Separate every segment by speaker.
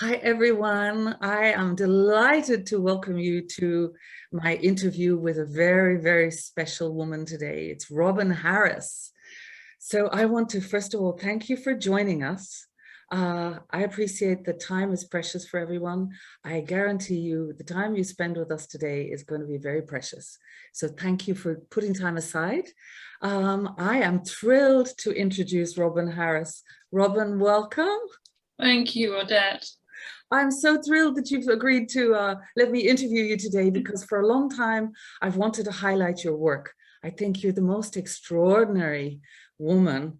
Speaker 1: Hi, everyone. I am delighted to welcome you to my interview with a very, very special woman today. It's Robyn Harris. So I want to, first of all, thank you for joining us. I appreciate that time is precious for everyone. I guarantee you the time you spend with us today is going to be very precious. So thank you for putting time aside. I am thrilled to introduce Robyn Harris. Robyn, welcome.
Speaker 2: Thank you, Odette.
Speaker 1: I'm so thrilled that you've agreed to let me interview you today, because for a long time, I've wanted to highlight your work. I think you're the most extraordinary woman.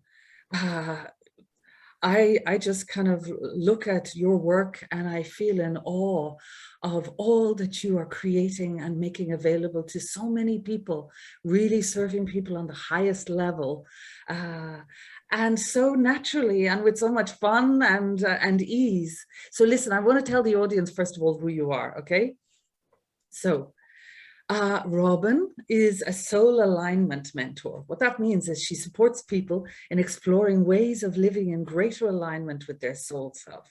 Speaker 1: I just kind of look at your work and I feel in awe of all that you are creating and making available to so many people, really serving people on the highest level. And so naturally and with so much fun and ease. So listen, I want to tell the audience, first of all, who you are, okay? So Robyn is a soul alignment mentor. What that means is she supports people in exploring ways of living in greater alignment with their soul self.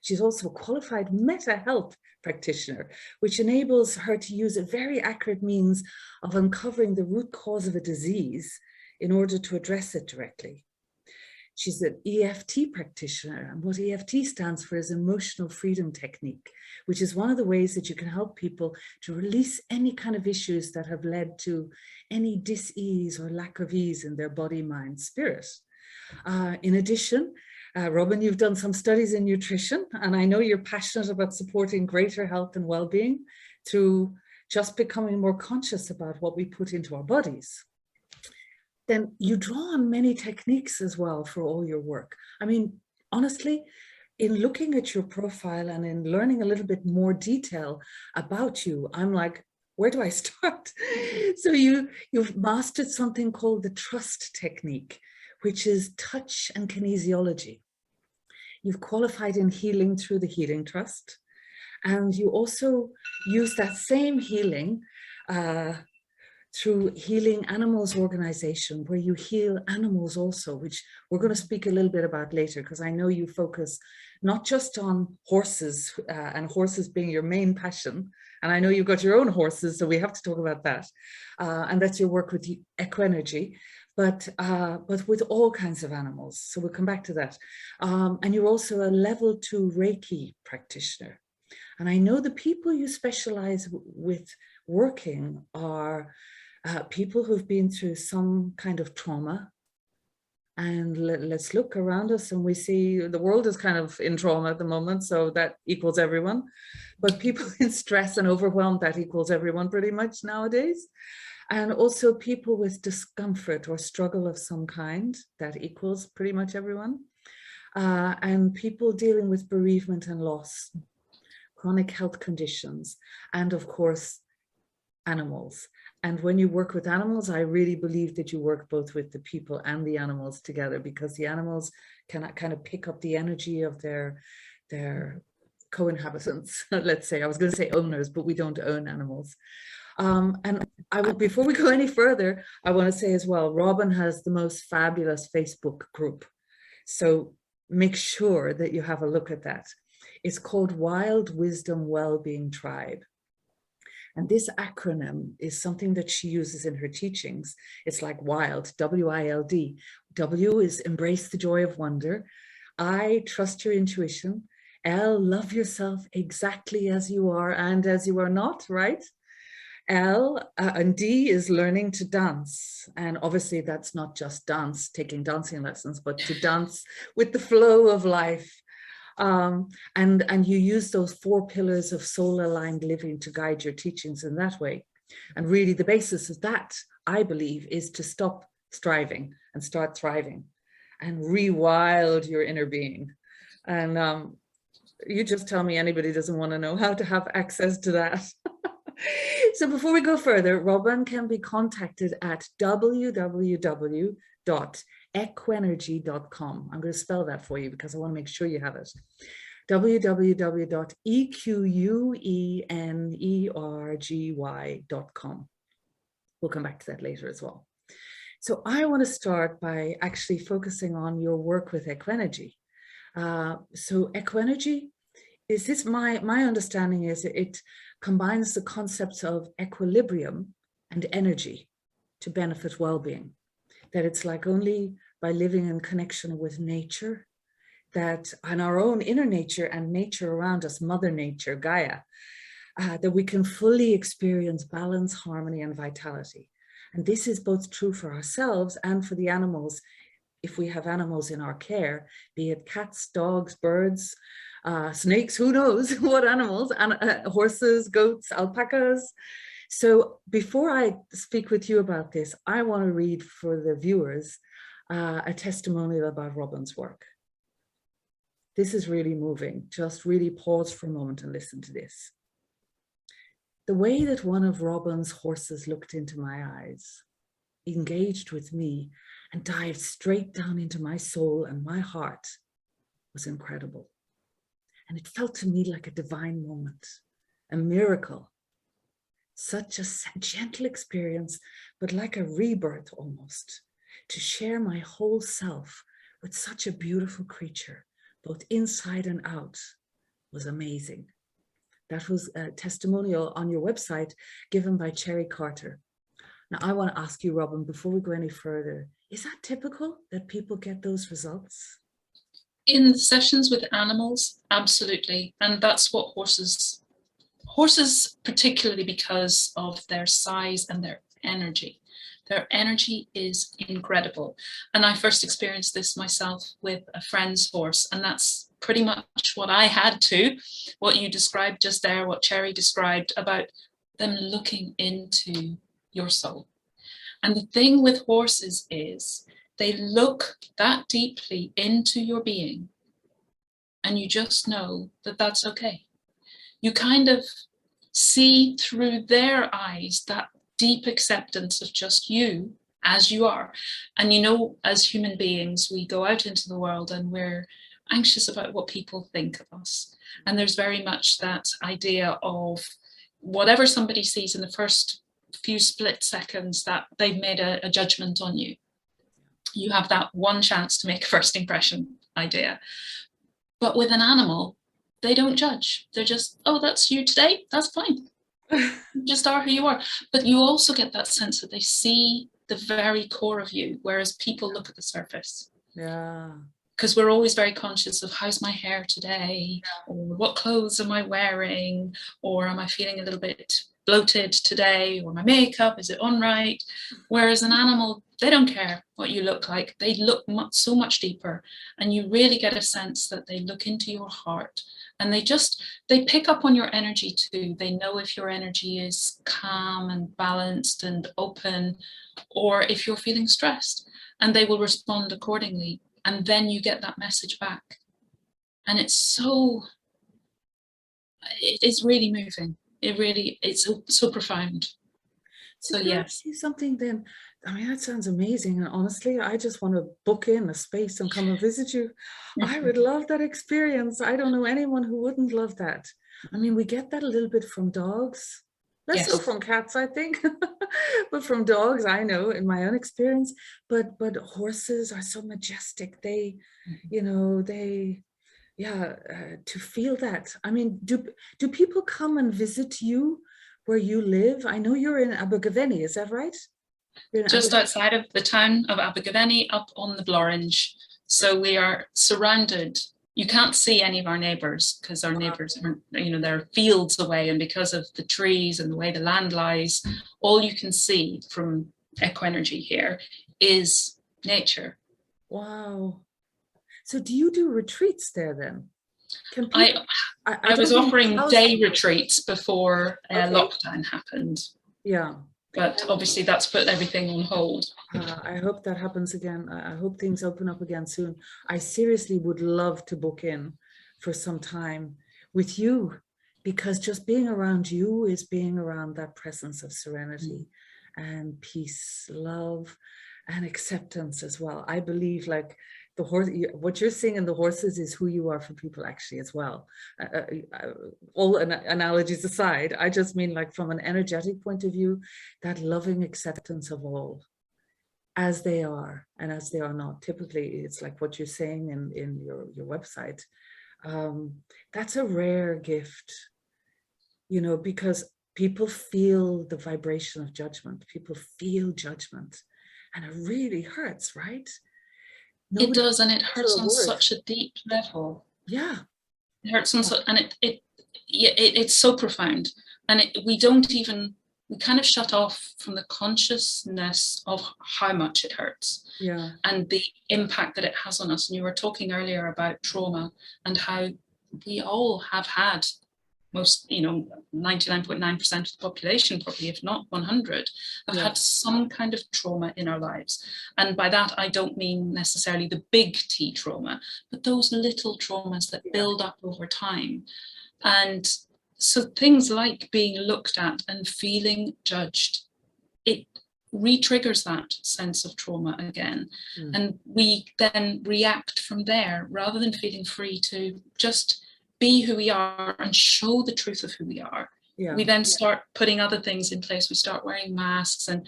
Speaker 1: She's also a qualified mental health practitioner, which enables her to use a very accurate means of uncovering the root cause of a disease in order to address it directly. She's an EFT practitioner, and what EFT stands for is Emotional Freedom Technique, which is one of the ways that you can help people to release any kind of issues that have led to any dis-ease or lack of ease in their body, mind, spirit. In addition, Robyn, you've done some studies in nutrition, and I know you're passionate about supporting greater health and well-being through just becoming more conscious about what we put into our bodies. Then you draw on many techniques as well for all your work. I mean, honestly, in looking at your profile and in learning a little bit more detail about you, I'm like, where do I start? So you've mastered something called the trust technique, which is touch and kinesiology. You've qualified in healing through the healing trust. And you also use that same healing through Healing Animals Organization, where you heal animals also, which we're going to speak a little bit about later, because I know you focus not just on horses and horses being your main passion. And I know you've got your own horses, so we have to talk about that. And that's your work with Equenergy, but with all kinds of animals. So we'll come back to that. And you're also a level 2 Reiki practitioner. And I know the people you specialize with working are people who've been through some kind of trauma. And let's look around us and we see the world is kind of in trauma at the moment, so that equals everyone. But people in stress and overwhelm, that equals everyone pretty much nowadays. And also people with discomfort or struggle of some kind, that equals pretty much everyone. And people dealing with bereavement and loss, chronic health conditions, and of course, animals. And when you work with animals, I really believe that you work both with the people and the animals together, because the animals can kind of pick up the energy of their co-inhabitants. Let's say, I was going to say owners, but we don't own animals. And before we go any further, I want to say as well, Robyn has the most fabulous Facebook group. So make sure that you have a look at that. It's called Wild Wisdom Wellbeing Tribe. And this acronym is something that she uses in her teachings. It's like WILD, W-I-L-D. W is embrace the joy of wonder. I, trust your intuition. L, love yourself exactly as you are and as you are not, right? L and D is learning to dance. And obviously that's not just dance, taking dancing lessons, but to dance with the flow of life. And you use those 4 pillars of soul-aligned living to guide your teachings in that way. And really the basis of that, I believe, is to stop striving and start thriving and rewild your inner being. And you just tell me anybody doesn't want to know how to have access to that. So before we go further, Robyn can be contacted at www.equenergy.com. I'm going to spell that for you because I want to make sure you have it. www.equenergy.com. We'll come back to that later as well. So I want to start by actually focusing on your work with Equenergy. So Equenergy is this my understanding is it combines the concepts of equilibrium and energy to benefit well-being. That it's like only by living in connection with nature, that on our own inner nature and nature around us, Mother Nature, Gaia, that we can fully experience balance, harmony, and vitality. And this is both true for ourselves and for the animals, if we have animals in our care, be it cats, dogs, birds, snakes, who knows what animals, and horses, goats, alpacas. So before I speak with you about this, I want to read for the viewers a testimonial about Robyn's work. This is really moving. Just really pause for a moment and listen to this. The way that one of Robyn's horses looked into my eyes, engaged with me, and dived straight down into my soul and my heart was incredible. And it felt to me like a divine moment, a miracle. Such a gentle experience, but like a rebirth almost, to share my whole self with such a beautiful creature, both inside and out, was amazing. That was a testimonial on your website given by Cherry Carter. Now, I want to ask you, Robyn, before we go any further, is that typical that people get those results?
Speaker 2: In sessions with animals, absolutely. And that's what horses, particularly because of their size and their energy. Their energy is incredible. And I first experienced this myself with a friend's horse, and that's pretty much what I had to, what you described just there, what Cherry described about them looking into your soul. And the thing with horses is they look that deeply into your being, and you just know that that's okay. You kind of see through their eyes that deep acceptance of just you as you are. And you know, as human beings, we go out into the world and we're anxious about what people think of us. And there's very much that idea of whatever somebody sees in the first few split seconds that they've made a judgment on you. You have that one chance to make a first impression idea. But with an animal, they don't judge. They're just, oh, that's you today. That's fine. You just are who you are. But you also get that sense that they see the very core of you, whereas people look at the surface.
Speaker 1: Yeah.
Speaker 2: Because we're always very conscious of how's my hair today, or what clothes am I wearing, or am I feeling a little bit bloated today, or my makeup, is it on right? Whereas an animal, they don't care what you look like. They look so much deeper, and you really get a sense that they look into your heart, and they pick up on your energy too. They know if your energy is calm and balanced and open, or if you're feeling stressed, and they will respond accordingly. And then you get that message back. And it is really moving. It's so profound. So yes.
Speaker 1: See something then, I mean, that sounds amazing. And honestly, I just want to book in a space and come and visit you. I would love that experience. I don't know anyone who wouldn't love that. I mean, we get that a little bit from dogs. Less so from cats, I think, but from dogs, I know in my own experience. But horses are so majestic. They, you know, to feel that. I mean, do people come and visit you where you live? I know you're in Abergavenny, is that right?
Speaker 2: Just outside of the town of Abergavenny, up on the Blorange. So we are surrounded. You can't see any of our neighbours because our neighbours are, they're fields away, and because of the trees and the way the land lies, all you can see from Equenergy here is nature.
Speaker 1: Wow. So do you do retreats there then? Can
Speaker 2: people, I was offering day retreats before lockdown happened.
Speaker 1: Yeah.
Speaker 2: But obviously that's put everything on hold.
Speaker 1: I hope that happens again. I hope things open up again soon. I seriously would love to book in for some time with you, because just being around you is being around that presence of serenity and peace, love, and acceptance as well. I believe like the horse, what you're seeing in the horses is who you are for people actually as well. All analogies aside, I just mean like from an energetic point of view, that loving acceptance of all as they are and as they are not. Typically, it's like what you're saying in your website. That's a rare gift, you know, because people feel the vibration of judgment. People feel judgment, and it really hurts, right?
Speaker 2: It
Speaker 1: Nobody
Speaker 2: does, and it
Speaker 1: can utter
Speaker 2: hurts
Speaker 1: a
Speaker 2: on
Speaker 1: word.
Speaker 2: such a deep level.
Speaker 1: Yeah.
Speaker 2: It hurts on so, and it's so profound, and we kind of shut off from the consciousness of how much it hurts.
Speaker 1: Yeah.
Speaker 2: And the impact that it has on us. And you were talking earlier about trauma and how we all have had, most, 99.9% of the population, probably, if not 100, have had some kind of trauma in our lives. And by that, I don't mean necessarily the big T trauma, but those little traumas that build up over time. And so things like being looked at and feeling judged, it re-triggers that sense of trauma again. And we then react from there rather than feeling free to just be who we are and show the truth of who we are. We then start putting other things in place. We start wearing masks, and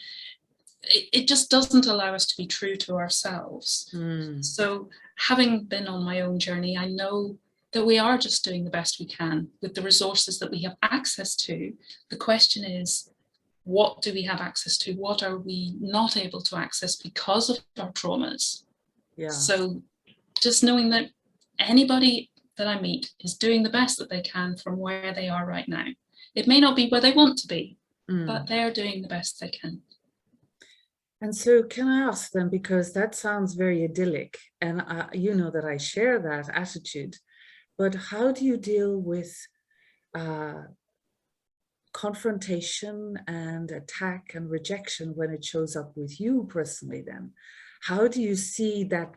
Speaker 2: it just doesn't allow us to be true to ourselves. So having been on my own journey, I know that we are just doing the best we can with the resources that we have access to. The question is, what do we have access to? What are we not able to access because of our traumas? So just knowing that anybody that I meet is doing the best that they can from where they are right now. It may not be where they want to be, but they're doing the best they can.
Speaker 1: And so can I ask them, because that sounds very idyllic, and you know that I share that attitude, but how do you deal with confrontation and attack and rejection when it shows up with you personally then? How do you see that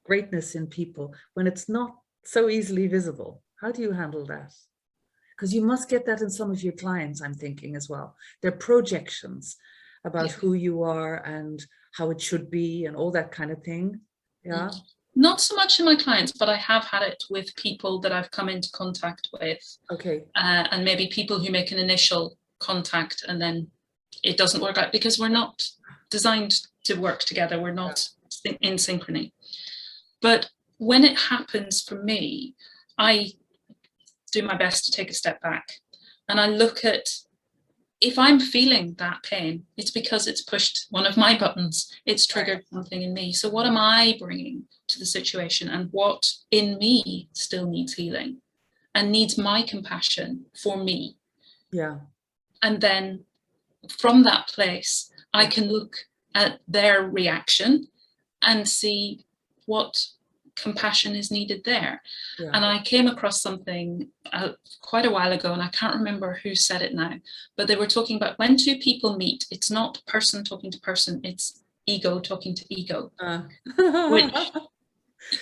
Speaker 1: greatness in people when it's not so easily visible? How do you handle that? Because you must get that in some of your clients, I'm thinking, as well. They're projections about who you are and how it should be and all that kind of thing. Yeah.
Speaker 2: Not so much in my clients, but I have had it with people that I've come into contact with.
Speaker 1: Okay.
Speaker 2: And maybe people who make an initial contact and then it doesn't work out because we're not designed to work together. We're not in synchrony. But when it happens for me, I do my best to take a step back and I look at, if I'm feeling that pain, it's because it's pushed one of my buttons. It's triggered something in me. So what am I bringing to the situation, and what in me still needs healing and needs my compassion for me?
Speaker 1: Yeah.
Speaker 2: And then from that place, I can look at their reaction and see what compassion is needed there. And I came across something quite a while ago, and I can't remember who said it now, but they were talking about when two people meet, it's not person talking to person, it's ego talking to ego. Which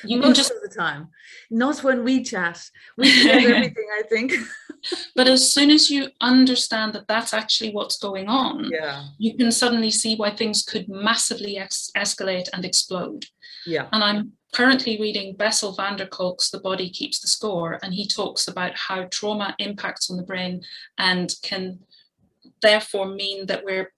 Speaker 2: you
Speaker 1: most
Speaker 2: can just,
Speaker 1: of the time, not when we chat. We forget everything, I think.
Speaker 2: But as soon as you understand that that's actually what's going on, you can suddenly see why things could massively escalate and explode. And I'm currently reading Bessel van der Kolk's The Body Keeps the Score, and he talks about how trauma impacts on the brain and can therefore mean that we're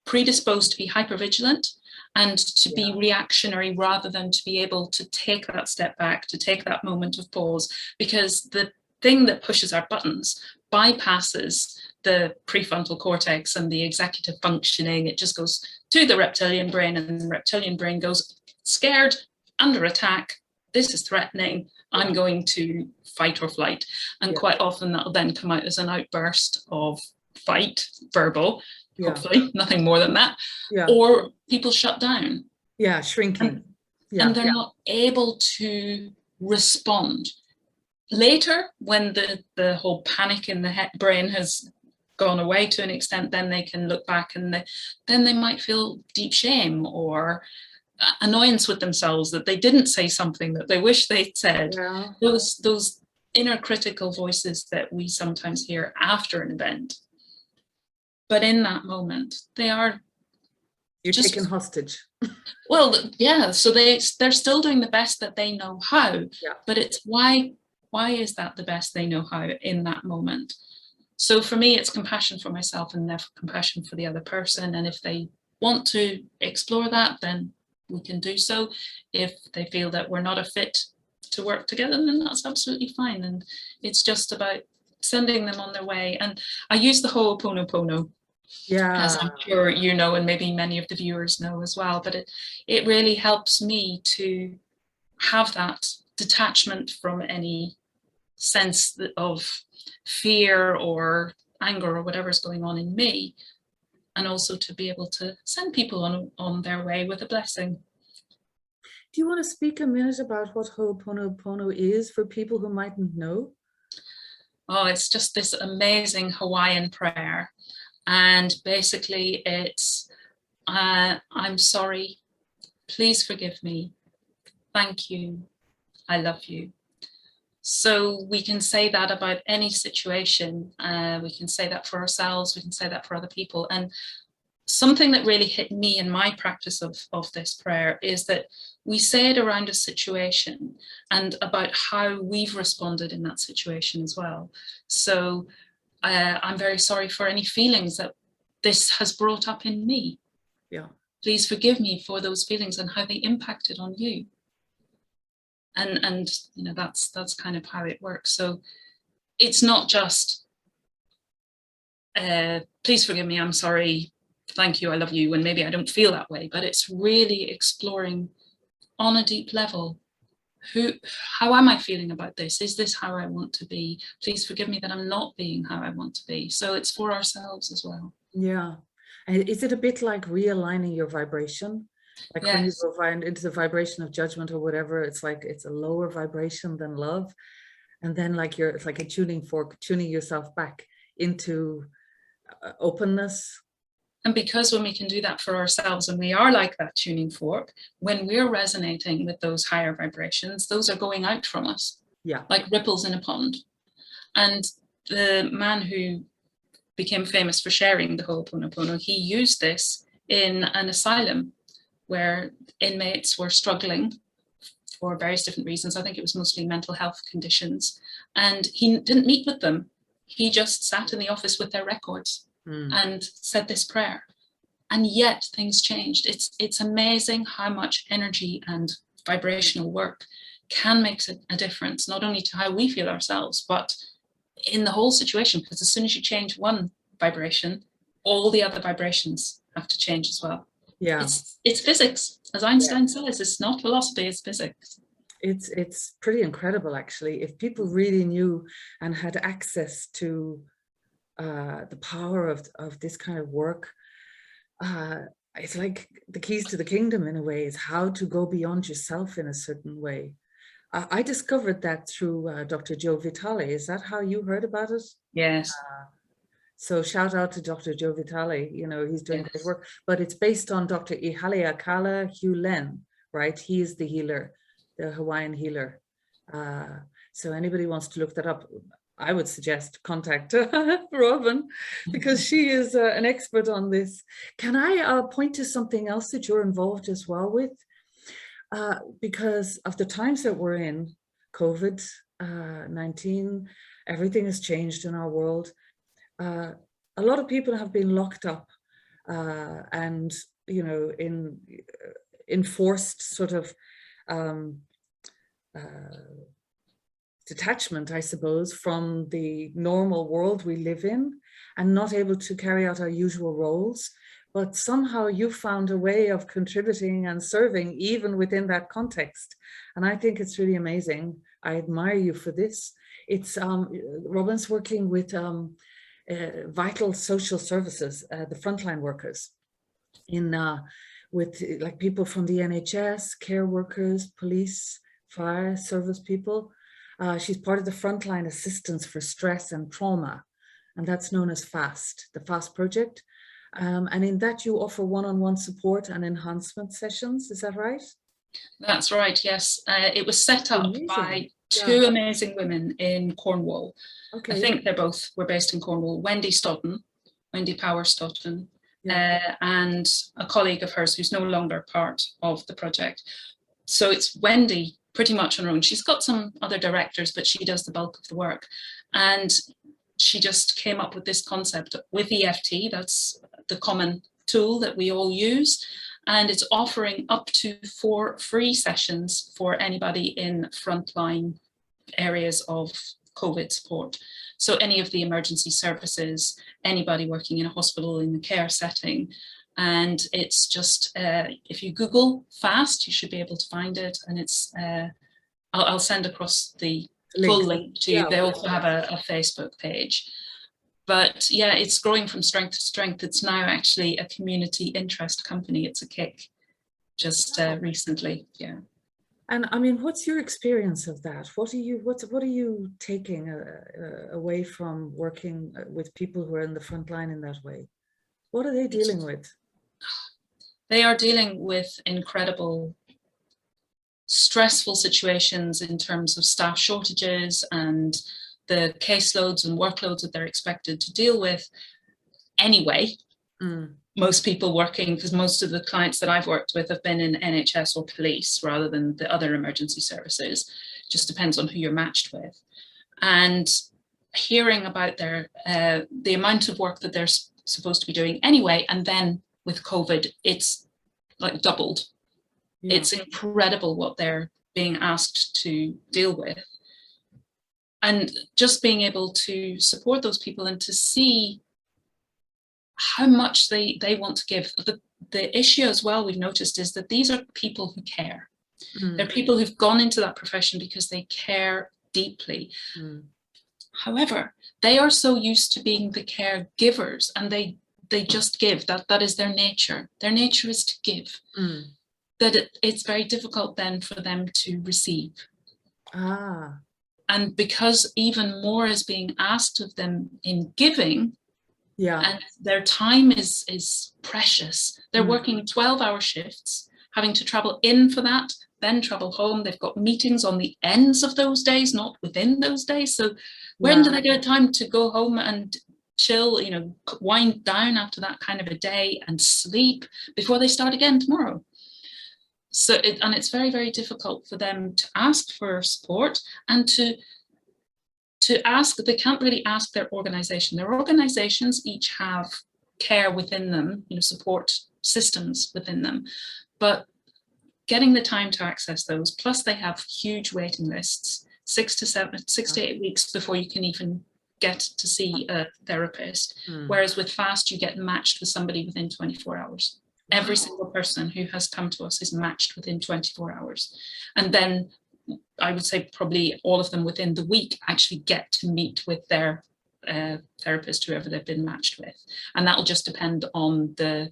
Speaker 2: predisposed to be hypervigilant and to be reactionary rather than to be able to take that step back, to take that moment of pause, because the thing that pushes our buttons bypasses the prefrontal cortex and the executive functioning. It just goes to the reptilian brain, and the reptilian brain goes, scared, under attack, this is threatening, I'm going to fight or flight. And quite often that'll then come out as an outburst of fight, verbal, hopefully nothing more than that, or people shut down.
Speaker 1: Shrinking.
Speaker 2: And they're not able to respond. Later, when the whole panic in the brain has gone away to an extent, then they can look back and then they might feel deep shame or annoyance with themselves that they didn't say something that they wish they'd said. Those inner critical voices that we sometimes hear after an event. But in that moment, you're just
Speaker 1: taken hostage.
Speaker 2: Well, so they're still doing the best that they know how, but it's why is that the best they know how in that moment? So for me, it's compassion for myself and therefore compassion for the other person. And if they want to explore that, then we can do so. If they feel that we're not a fit to work together, then that's absolutely fine. And it's just about sending them on their way. And I use the whole Pono, as I'm sure you know, and maybe many of the viewers know as well, but it really helps me to have that detachment from any sense of fear or anger or whatever's going on in me, and also to be able to send people on their way with a blessing.
Speaker 1: Do you want to speak a minute about what Ho'oponopono is for people who mightn't know?
Speaker 2: Oh, it's just this amazing Hawaiian prayer. And basically it's, I'm sorry, please forgive me, thank you, I love you. So we can say that about any situation. We can say that for ourselves, we can say that for other people. And something that really hit me in my practice of this prayer is that we say it around a situation and about how we've responded in that situation as well. So I'm very sorry for any feelings that this has brought up in me.
Speaker 1: Yeah.
Speaker 2: Please forgive me for those feelings and how they impacted on you. And you know, that's kind of how it works. So it's not just please forgive me, I'm sorry, thank you, I love you, and maybe I don't feel that way, but it's really exploring on a deep level, how am I feeling about this? Is this how I want to be? Please forgive me that I'm not being how I want to be. So it's for ourselves as well.
Speaker 1: Yeah. And is it a bit like realigning your vibration? Like when you go into the vibration of judgment or whatever, it's like it's a lower vibration than love. And then like it's like a tuning fork, tuning yourself back into openness.
Speaker 2: And because when we can do that for ourselves and we are like that tuning fork, when we're resonating with those higher vibrations, those are going out from us, like ripples in a pond. And the man who became famous for sharing the Ho'oponopono, he used this in an asylum where inmates were struggling for various different reasons. I think it was mostly mental health conditions. And he didn't meet with them. He just sat in the office with their records and said this prayer. And yet things changed. It's amazing how much energy and vibrational work can make a difference, not only to how we feel ourselves, but in the whole situation, because as soon as you change one vibration, all the other vibrations have to change as well.
Speaker 1: Yeah.
Speaker 2: It's physics, as Einstein says. It's not philosophy, it's physics.
Speaker 1: It's pretty incredible, actually. If people really knew and had access to the power of this kind of work, it's like the keys to the kingdom in a way, is how to go beyond yourself in a certain way. I discovered that through Dr. Joe Vitale. Is that how you heard about it?
Speaker 2: Yes.
Speaker 1: So shout out to Dr. Joe Vitale, you know, he's doing great work, but it's based on Dr. Ihaleakala Hulen, right? He is the healer, the Hawaiian healer. So anybody wants to look that up, I would suggest contact Robyn, because she is an expert on this. Can I point to something else that you're involved as well with? Because of the times that we're in, COVID-19, everything has changed in our world. A lot of people have been locked up and, you know, in enforced sort of detachment, I suppose, from the normal world we live in, and not able to carry out our usual roles. But somehow you found a way of contributing and serving even within that context. And I think it's really amazing. I admire you for this. It's Robyn's working with vital social services, the frontline workers, in with like people from the NHS, care workers, police, fire service people. She's part of the frontline assistance for stress and trauma, and that's known as FAST, the FAST project. And in that you offer one-on-one support and enhancement sessions, is that right?
Speaker 2: That's right, yes. It was set up by two amazing women in Cornwall. Okay. I think were based in Cornwall. Wendy Power Stoughton, and a colleague of hers who's no longer part of the project. So it's Wendy pretty much on her own. She's got some other directors, but she does the bulk of the work. And she just came up with this concept with EFT. That's the common tool that we all use. and it's offering up to 4 free sessions for anybody in frontline areas of COVID support. So any of the emergency services, anybody working in a hospital in the care setting. And it's just, if you Google FAST, you should be able to find it. And it's, I'll send across the full link to you. They also have a Facebook page. But yeah, it's growing from strength to strength. It's now actually a community interest company. It's a kick just recently, yeah.
Speaker 1: And I mean, what's your experience of that? What are you taking away from working with people who are in the front line in that way? What are they dealing with?
Speaker 2: They are dealing with incredible stressful situations in terms of staff shortages and the caseloads and workloads that they're expected to deal with anyway. Most people working, because most of the clients that I've worked with have been in NHS or police rather than the other emergency services. Just depends on who you're matched with. And hearing about their the amount of work that they're supposed to be doing anyway, and then with COVID, it's like doubled. Yeah. It's incredible what they're being asked to deal with. And just being able to support those people and to see how much they want to give. The issue as well we've noticed is that these are people who care. They're people who've gone into that profession because they care deeply. However, they are so used to being the caregivers, and they just give. That is their nature. Their nature is to give. That it's very difficult then for them to receive. And because even more is being asked of them in giving, and their time is precious. They're working 12-hour shifts, having to travel in for that, then travel home. They've got meetings on the ends of those days, not within those days. So when do they get time to go home and chill, you know, wind down after that kind of a day and sleep before they start again tomorrow? So it's very, very difficult for them to ask for support and to ask. They can't really ask their organization. Their organizations each have care within them, you know, support systems within them, but getting the time to access those, plus they have huge waiting lists, 6 to 8 weeks before you can even get to see a therapist. Whereas with FAST, you get matched with somebody within 24 hours. Every single person who has come to us is matched within 24 hours. And then I would say probably all of them within the week actually get to meet with their therapist, whoever they've been matched with. And that will just depend on the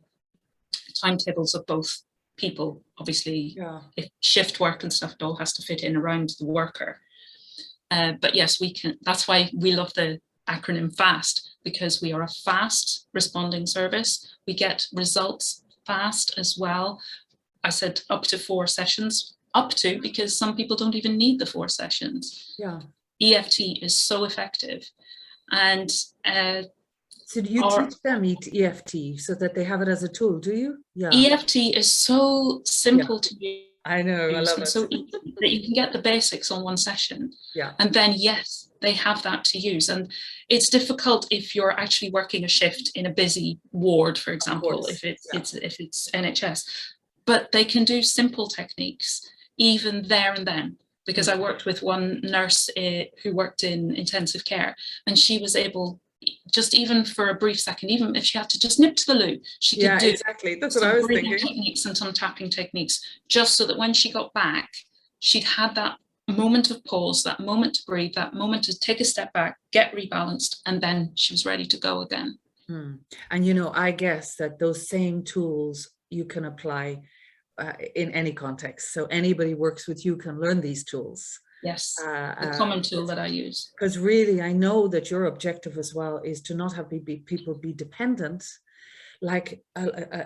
Speaker 2: timetables of both people. Obviously, if shift work and stuff, it all has to fit in around the worker. But yes, we can. That's why we love the acronym FAST, because we are a fast responding service. We get results fast as well. I said up to 4 sessions, up to, because some people don't even need the 4 sessions. EFT is so effective. And
Speaker 1: so do you teach them EFT so that they have it as a tool, do you?
Speaker 2: EFT is so simple to use.
Speaker 1: I know, I love it.
Speaker 2: So easy that you can get the basics on 1 session. And then, yes, they have that to use. And it's difficult if you're actually working a shift in a busy ward, for example, if it's NHS. But they can do simple techniques even there and then. Because I worked with one nurse who worked in intensive care, and she was able, just even for a brief second, even if she had to just nip to the loo, she could do
Speaker 1: exactly. That's what I was thinking.
Speaker 2: Techniques and some tapping techniques, just so that when she got back, she'd had that moment of pause, that moment to breathe, that moment to take a step back, get rebalanced, and then she was ready to go again.
Speaker 1: And you know, I guess that those same tools you can apply in any context. So anybody works with you can learn these tools.
Speaker 2: Yes, the common tool that I use. Because
Speaker 1: really, I know that your objective as well is to not have people be dependent, like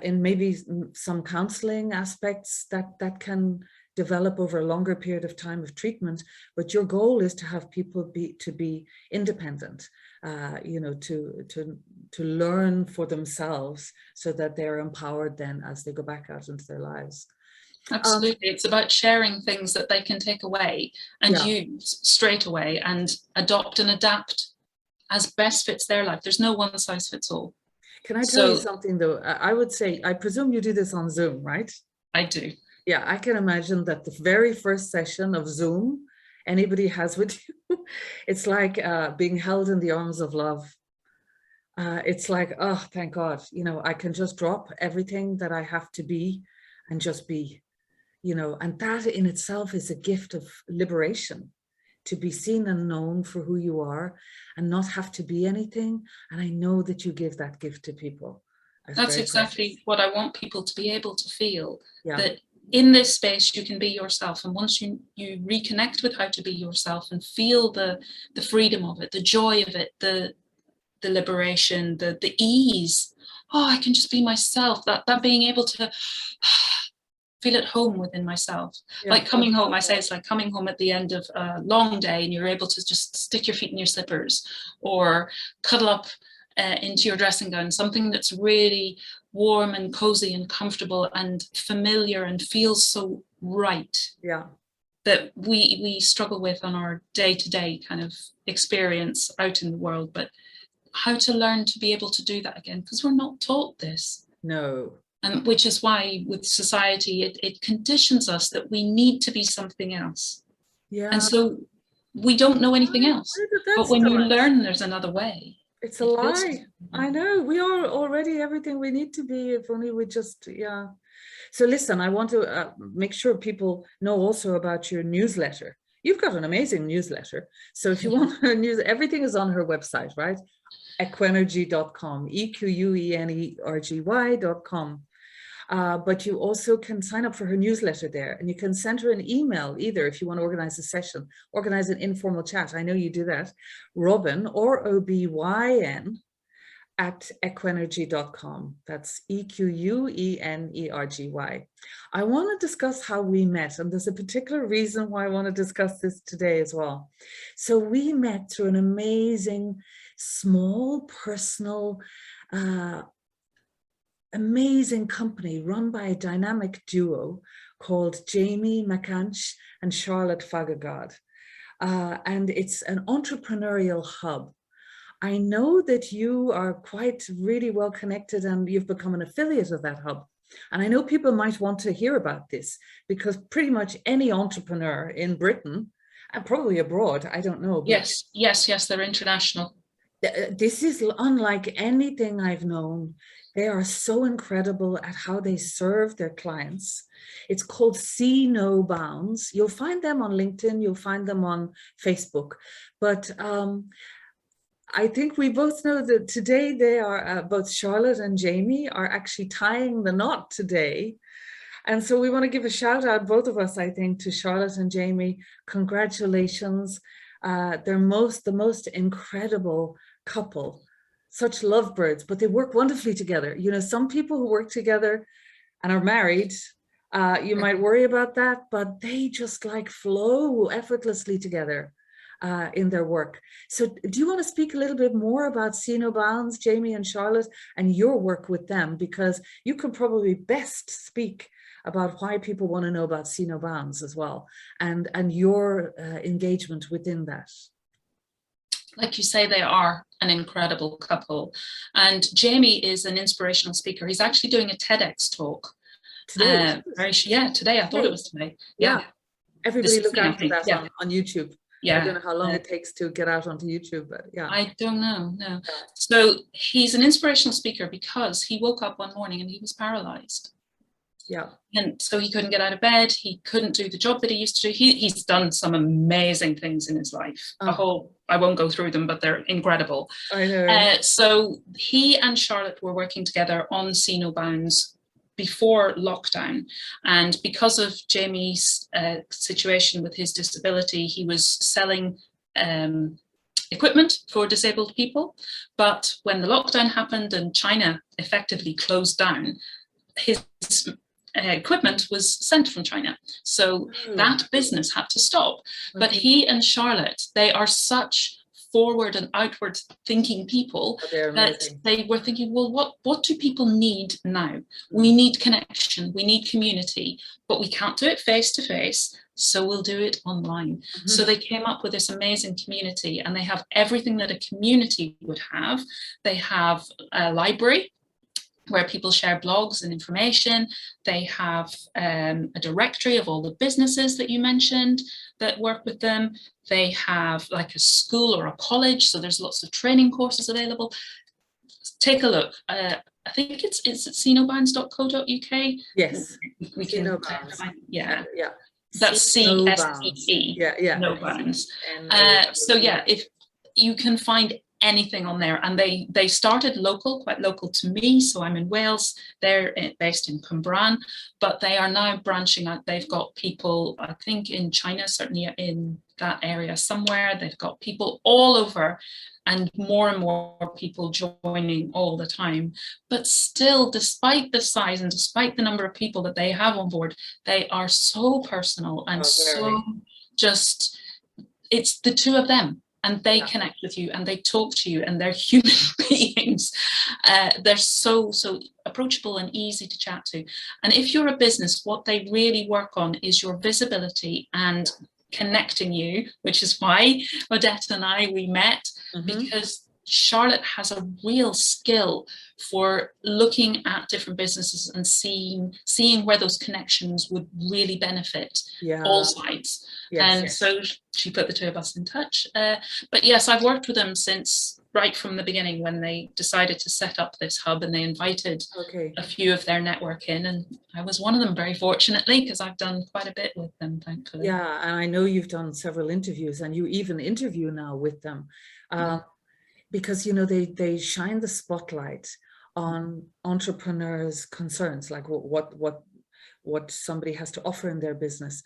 Speaker 1: in maybe some counseling aspects that can develop over a longer period of time of treatment. But your goal is to have people be independent, you know, to learn for themselves so that they're empowered then as they go back out into their lives.
Speaker 2: Absolutely. It's about sharing things that they can take away and use straight away and adopt and adapt as best fits their life. There's no one size fits all.
Speaker 1: Can I tell you something though? I would say, I presume you do this on Zoom, right?
Speaker 2: I do.
Speaker 1: Yeah, I can imagine that the very first session of Zoom anybody has with you, it's like being held in the arms of love. It's like, oh, thank God, you know, I can just drop everything that I have to be and just be, you know, and that in itself is a gift of liberation, to be seen and known for who you are and not have to be anything. And I know that you give that gift to people.
Speaker 2: That's exactly what I want people to be able to feel, that in this space you can be yourself. And once you reconnect with how to be yourself and feel the freedom of it, the joy of it, the liberation, the ease, oh, I can just be myself, that being able to feel at home within myself. Like coming home, I say it's like coming home at the end of a long day and you're able to just stick your feet in your slippers or cuddle up into your dressing gown, something that's really warm and cozy and comfortable and familiar and feels so right.
Speaker 1: Yeah.
Speaker 2: That we struggle with on our day-to-day kind of experience out in the world, but how to learn to be able to do that again, because we're not taught this.
Speaker 1: No.
Speaker 2: And which is why with society, it conditions us that we need to be something else.
Speaker 1: Yeah.
Speaker 2: And so we don't know anything else. But when you learn there's another way.
Speaker 1: It's a lie. I know. We are already everything we need to be, if only we just, yeah. So listen, I want to make sure people know also about your newsletter. You've got an amazing newsletter. So if you want her news, everything is on her website, right? Equenergy.com, Equenergy.com. But you also can sign up for her newsletter there, and you can send her an email either if you want to organize a session, organize an informal chat. I know you do that. Robyn, or OBYN, at Equenergy.com. That's EQUENERGY. I want to discuss how we met, and there's a particular reason why I want to discuss this today as well. So we met through an amazing, small, personal, amazing company run by a dynamic duo called Jamie McCanch and Charlotte Fagagod. And it's an entrepreneurial hub. I know that you are quite really well connected and you've become an affiliate of that hub. And I know people might want to hear about this because pretty much any entrepreneur in Britain and probably abroad, I don't know.
Speaker 2: Yes, they're international.
Speaker 1: This is unlike anything I've known. They are so incredible at how they serve their clients. It's called See No Bounds. You'll find them on LinkedIn, you'll find them on Facebook. But I think we both know that today they are, both Charlotte and Jamie are actually tying the knot today. And so we want to give a shout out, both of us, I think, to Charlotte and Jamie. Congratulations. They're the most incredible couple, such lovebirds, but they work wonderfully together. You know, some people who work together and are married, you might worry about that, but they just like flow effortlessly together in their work. So do you want to speak a little bit more about See No Bounds, Jamie and Charlotte, and your work with them? Because you can probably best speak about why people want to know about See No Bounds as well, and your engagement within that.
Speaker 2: Like you say, they are an incredible couple. And Jamie is an inspirational speaker. He's actually doing a TEDx talk.
Speaker 1: Today?
Speaker 2: Today. I thought it was today. Yeah.
Speaker 1: Everybody look out for that on YouTube.
Speaker 2: Yeah.
Speaker 1: I don't know how long it takes to get out onto YouTube, but yeah.
Speaker 2: I don't know, no. So he's an inspirational speaker because he woke up one morning and he was paralyzed.
Speaker 1: Yeah.
Speaker 2: And so he couldn't get out of bed. He couldn't do the job that he used to do. He's done some amazing things in his life. I won't go through them, but they're incredible.
Speaker 1: I know.
Speaker 2: So he and Charlotte were working together on See No Bounds before lockdown. And because of Jamie's situation with his disability, he was selling equipment for disabled people. But when the lockdown happened and China effectively closed down, his equipment was sent from China. So that business had to stop. But he and Charlotte, they are such forward and outward thinking people, that they were thinking, well, what do people need now? We need connection, we need community, but we can't do it face to face, so we'll do it online. So they came up with this amazing community, and they have everything that a community would have. They have a library where people share blogs and information. They have a directory of all the businesses that you mentioned that work with them. They have like a school or a college, so there's lots of training courses available. Take a look. I think it's at cenobounds.co.uk.
Speaker 1: Yes,
Speaker 2: we can.
Speaker 1: Yeah.
Speaker 2: That's CSEE.
Speaker 1: Yeah.
Speaker 2: No Bounds. So yeah, if you can find anything on there, and they started quite local to me, so I'm in Wales. They're based in Cwmbran, but they are now branching out. They've got people, I think, in China, certainly in that area somewhere. They've got people all over, and more people joining all the time. But still, despite the size and despite the number of people that they have on board, they are so personal and so just, it's the two of them. And they connect with you, and they talk to you, and they're human beings. They're so approachable and easy to chat to. And if you're a business, what they really work on is your visibility and connecting you, which is why Odette and we met, because Charlotte has a real skill for looking at different businesses and seeing where those connections would really benefit all sides. So she put the two of us in touch. But yes, I've worked with them since right from the beginning, when they decided to set up this hub, and they invited a few of their network in, and I was one of them, very fortunately, because I've done quite a bit with them, thankfully.
Speaker 1: Yeah, and I know you've done several interviews, and you even interview now with them. Because, you know, they shine the spotlight on entrepreneurs' concerns, like what somebody has to offer in their business.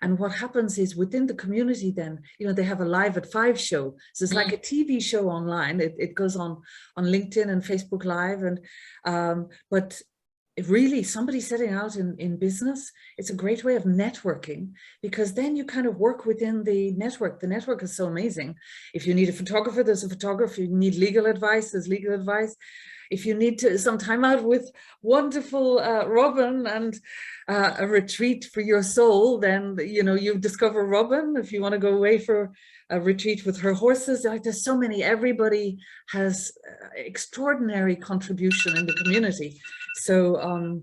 Speaker 1: And what happens is, within the community, then, you know, they have a Live at 5 show. So it's like a TV show online. It goes on LinkedIn and Facebook Live. And but really, somebody setting out in business, it's a great way of networking, because then you kind of work within the network. The network is so amazing. If you need a photographer, there's a photographer. If you need legal advice, there's legal advice. If you need some time out with wonderful Robyn and a retreat for your soul, then, you know, you discover Robyn. If you want to go away for a retreat with her horses, like, there's so many. Everybody has extraordinary contribution in the community. So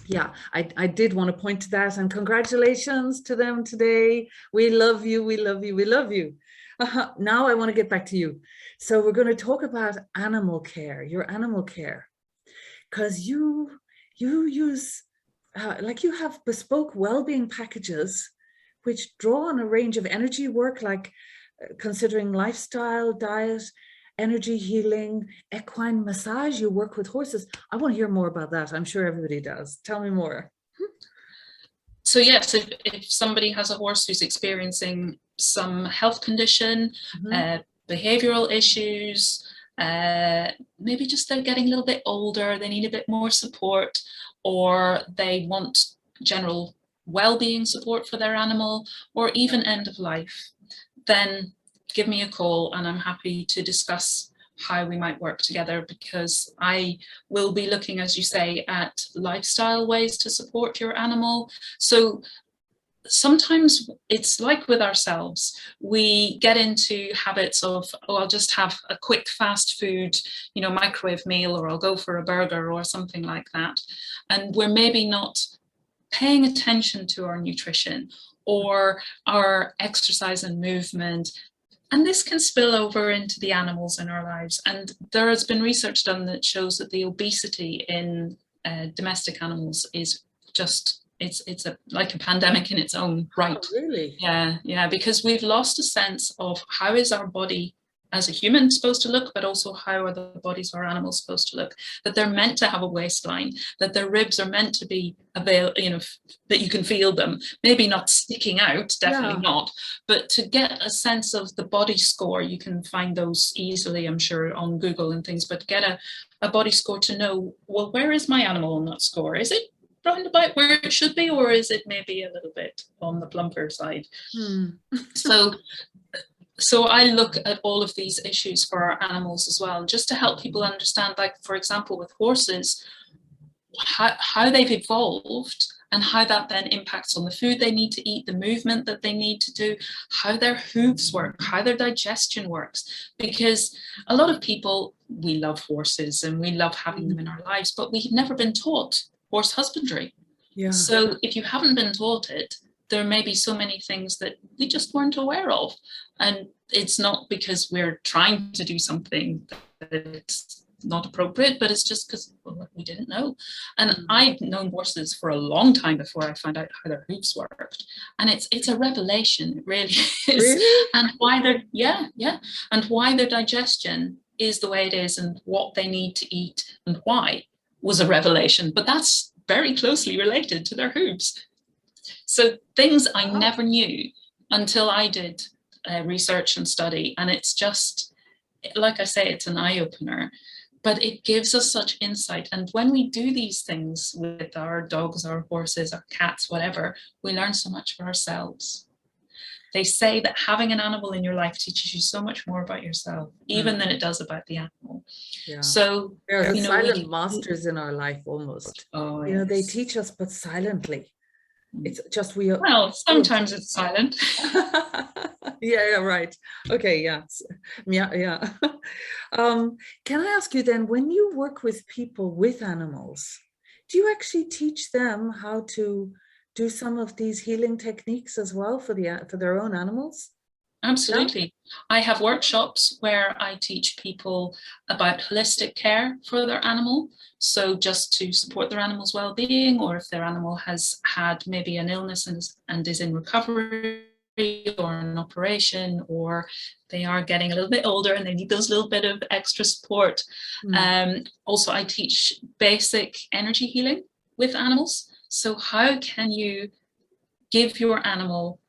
Speaker 1: yeah, I did want to point to that, and congratulations to them today. We love you, we love you, we love you. Now I want to get back to you. So we're going to talk about animal care, your animal care, because you use, like, you have bespoke well-being packages which draw on a range of energy work, like considering lifestyle, diet, energy healing, equine massage. You work with horses. I want to hear more about that. I'm sure everybody does. Tell me more.
Speaker 2: So yes, if somebody has a horse who's experiencing some health condition, behavioral issues, maybe just they're getting a little bit older, they need a bit more support, or they want general well-being support for their animal, or even end of life, then give me a call, and I'm happy to discuss how we might work together, because I will be looking, as you say, at lifestyle ways to support your animal. So sometimes it's like with ourselves, we get into habits of, oh, I'll just have a quick fast food, you know, microwave meal, or I'll go for a burger or something like that. And we're maybe not paying attention to our nutrition or our exercise and movement. And this can spill over into the animals in our lives. And there has been research done that shows that the obesity in domestic animals is just, it's like a pandemic in its own right.
Speaker 1: Oh, really?
Speaker 2: Yeah, because we've lost a sense of how is our body as a human supposed to look, but also how are the bodies of our animals supposed to look, that they're meant to have a waistline, that their ribs are meant to be you know, that you can feel them, maybe not sticking out, definitely not, but to get a sense of the body score. You can find those easily, I'm sure, on Google and things, but get a body score to know, well, where is my animal on that score? Is it round about where it should be, or is it maybe a little bit on the plumper side? So So I look at all of these issues for our animals as well, just to help people understand, like, for example, with horses, how they've evolved and how that then impacts on the food they need to eat, the movement that they need to do, how their hooves work, how their digestion works. Because a lot of people, we love horses and we love having them in our lives, but we've never been taught horse husbandry.
Speaker 1: Yeah.
Speaker 2: So if you haven't been taught it, there may be so many things that we just weren't aware of. And it's not because we're trying to do something that's not appropriate, but it's just because we didn't know. And I've known horses for a long time before I found out how their hooves worked. And it's a revelation, it really is.
Speaker 1: Really?
Speaker 2: And why and why their digestion is the way it is and what they need to eat and why was a revelation. But that's very closely related to their hooves. So things I never knew until I did research and study. And it's just, like I say, it's an eye-opener, but it gives us such insight. And when we do these things with our dogs, our horses, our cats, whatever, we learn so much for ourselves. They say that having an animal in your life teaches you so much more about yourself, even than it does about the animal.
Speaker 1: Yeah.
Speaker 2: So
Speaker 1: they're silent masters in our life almost.
Speaker 2: Oh,
Speaker 1: you know, they teach us, but silently. It's just
Speaker 2: sometimes it's silent.
Speaker 1: yeah, right. Okay, yeah. Can I ask you then, when you work with people with animals, do you actually teach them how to do some of these healing techniques as well for their own animals?
Speaker 2: Absolutely. Yeah. I have workshops where I teach people about holistic care for their animal. So just to support their animal's well-being, or if their animal has had maybe an illness and is in recovery or an operation, or they are getting a little bit older and they need those little bit of extra support. Also, I teach basic energy healing with animals. So how can you give your animal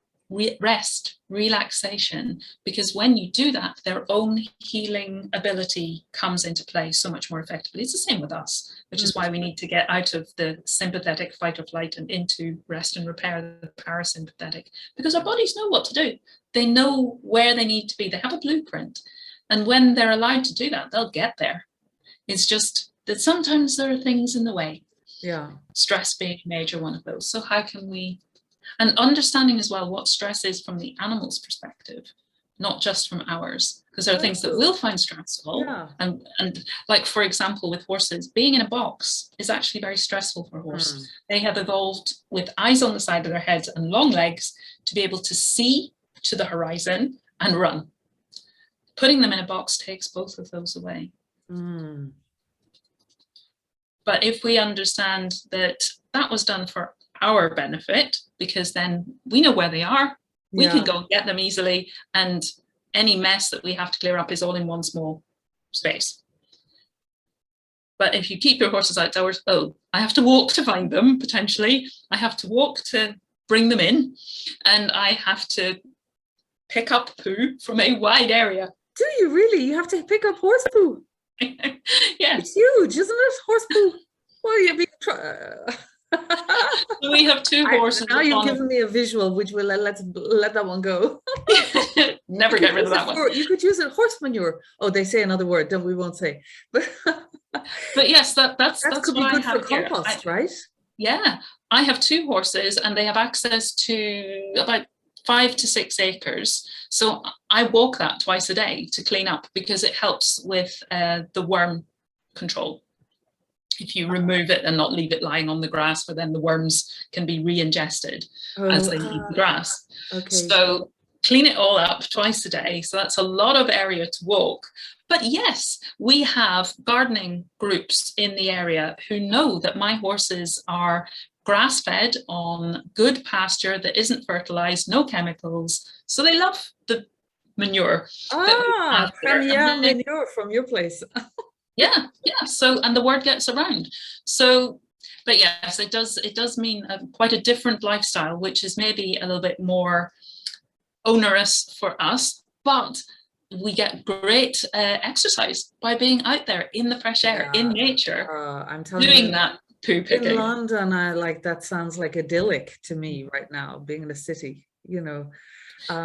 Speaker 2: rest, relaxation, because when you do that, their own healing ability comes into play so much more effectively. It's the same with us, which is why we need to get out of the sympathetic fight or flight and into rest and repair, the parasympathetic, because our bodies know what to do. They know where they need to be. They have a blueprint. And when they're allowed to do that, they'll get there. It's just that sometimes there are things in the way.
Speaker 1: Yeah.
Speaker 2: Stress being a major one of those. So how can we, and understanding as well what stress is from the animal's perspective, not just from ours, because there are things that we'll find stressful. Yeah. And like, for example, with horses, being in a box is actually very stressful for a horse. They have evolved with eyes on the side of their heads and long legs to be able to see to the horizon and run. Putting them in a box takes both of those away. But if we understand that that was done for our benefit, because then we know where they are, we can go and get them easily, and any mess that we have to clear up is all in one small space. But if you keep your horses outdoors, I have to walk to find them, potentially. I have to walk to bring them in, and I have to pick up poo from a wide area.
Speaker 1: Do you really? You have to pick up horse poo?
Speaker 2: Yeah.
Speaker 1: It's huge, isn't it? Horse poo. Well, you'd be
Speaker 2: we have two horses.
Speaker 1: Now you've given me a visual, which will let that one go.
Speaker 2: Never get rid of that one.
Speaker 1: You could use it, horse manure. Oh, they say another word, we won't say. But
Speaker 2: yes, that
Speaker 1: could be good for compost, right?
Speaker 2: Yeah, I have two horses, and they have access to about 5 to 6 acres. So I walk that twice a day to clean up, because it helps with the worm control. If you remove it and not leave it lying on the grass, where then the worms can be re-ingested as they eat the grass. Okay. So clean it all up twice a day. So that's a lot of area to walk. But yes, we have gardening groups in the area who know that my horses are grass-fed on good pasture that isn't fertilized, no chemicals. So they love the manure.
Speaker 1: Manure from your place.
Speaker 2: Yeah. So, and the word gets around. So, but yes, it does mean quite a different lifestyle, which is maybe a little bit more onerous for us, but we get great exercise by being out there in the fresh air, in nature.
Speaker 1: I'm telling
Speaker 2: doing
Speaker 1: you,
Speaker 2: that poo picking.
Speaker 1: In London, that sounds like idyllic to me right now, being in a city. you know.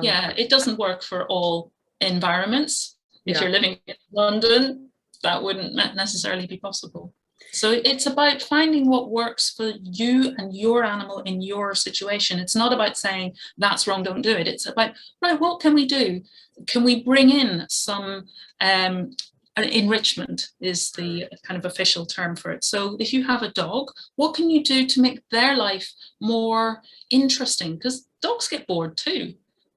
Speaker 2: Yeah, it doesn't work for all environments. If
Speaker 1: Yeah.
Speaker 2: you're living in London, that wouldn't necessarily be possible. So it's about finding what works for you and your animal in your situation. It's not about saying that's wrong, don't do it. It's about, right, what can we do? Can we bring in some enrichment is the kind of official term for it. So if you have a dog, what can you do to make their life more interesting? Because dogs get bored too.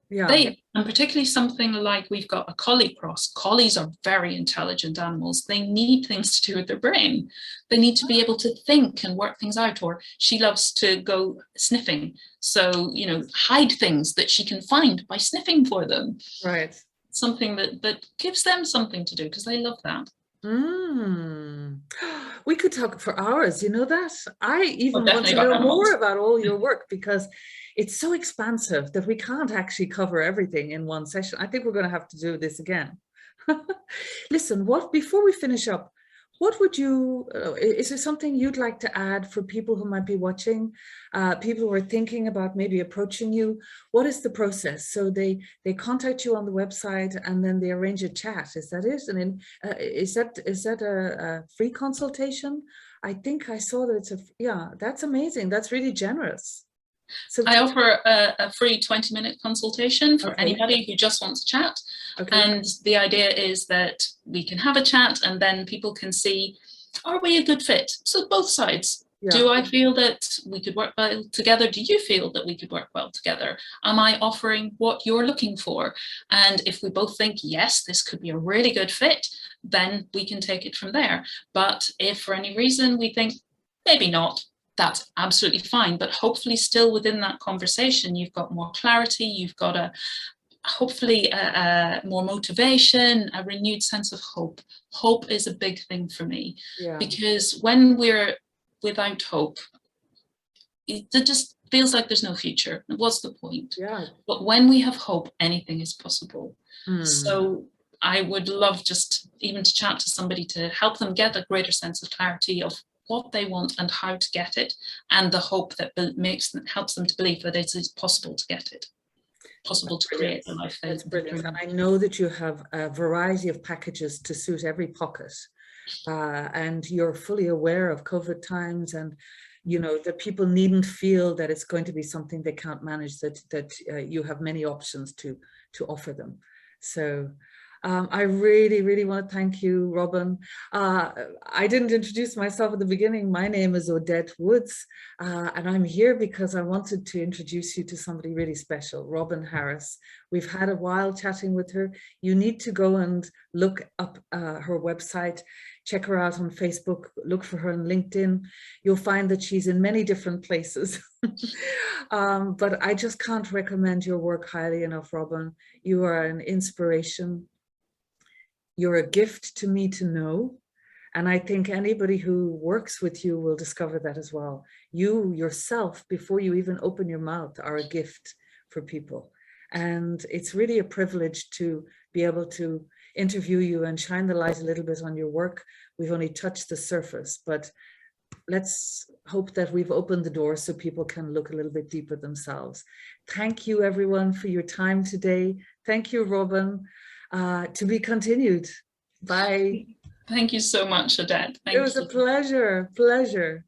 Speaker 1: Yeah.
Speaker 2: And particularly something like we've got a collie cross. Collies are very intelligent animals. They need things to do with their brain. They need to be able to think and work things out. Or she loves to go sniffing. So, you know, hide things that she can find by sniffing for them.
Speaker 1: Right.
Speaker 2: Something that gives them something to do because they love that.
Speaker 1: We could talk for hours, you know that? I even want to know more about all your work, because it's so expansive that we can't actually cover everything in one session. I think we're going to have to do this again. Listen, before we finish up, what would you, is there something you'd like to add for people who might be watching, people who are thinking about maybe approaching you? What is the process? So they contact you on the website and then they arrange a chat. Is that it? And then is that a free consultation? I think I saw that yeah, that's amazing. That's really generous. So
Speaker 2: I offer a free 20-minute consultation for anybody who just wants to chat. And the idea is that we can have a chat and then people can see, are we a good fit? So both sides. Yeah. Do I feel that we could work well together? Do you feel that we could work well together? Am I offering what you're looking for? And if we both think, yes, this could be a really good fit, then we can take it from there. But if for any reason we think, maybe not, that's absolutely fine. But hopefully still within that conversation, you've got more clarity, you've got hopefully more motivation, a renewed sense of hope. Hope is a big thing for me, because when we're without hope, it just feels like there's no future. What's the point? Yeah. But when we have hope, anything is possible. So I would love just even to chat to somebody to help them get a greater sense of clarity of what they want and how to get it, and the hope that helps them to believe that it is possible to get it, possible to create the life they
Speaker 1: That's brilliant. And I know that you have a variety of packages to suit every pocket, and you're fully aware of COVID times, and you know that people needn't feel that it's going to be something they can't manage, that you have many options to offer them. So I really, really want to thank you, Robyn. I didn't introduce myself at the beginning. My name is Odette Woods, and I'm here because I wanted to introduce you to somebody really special, Robyn Harris. We've had a while chatting with her. You need to go and look up her website, check her out on Facebook, look for her on LinkedIn. You'll find that she's in many different places. But I just can't recommend your work highly enough, Robyn. You are an inspiration. You're a gift to me to know. And I think anybody who works with you will discover that as well. You yourself, before you even open your mouth, are a gift for people. And it's really a privilege to be able to interview you and shine the light a little bit on your work. We've only touched the surface, but let's hope that we've opened the door so people can look a little bit deeper themselves. Thank you, everyone, for your time today. Thank you, Robyn. To be continued. Bye.
Speaker 2: Thank you so much, Odette.
Speaker 1: It was a pleasure.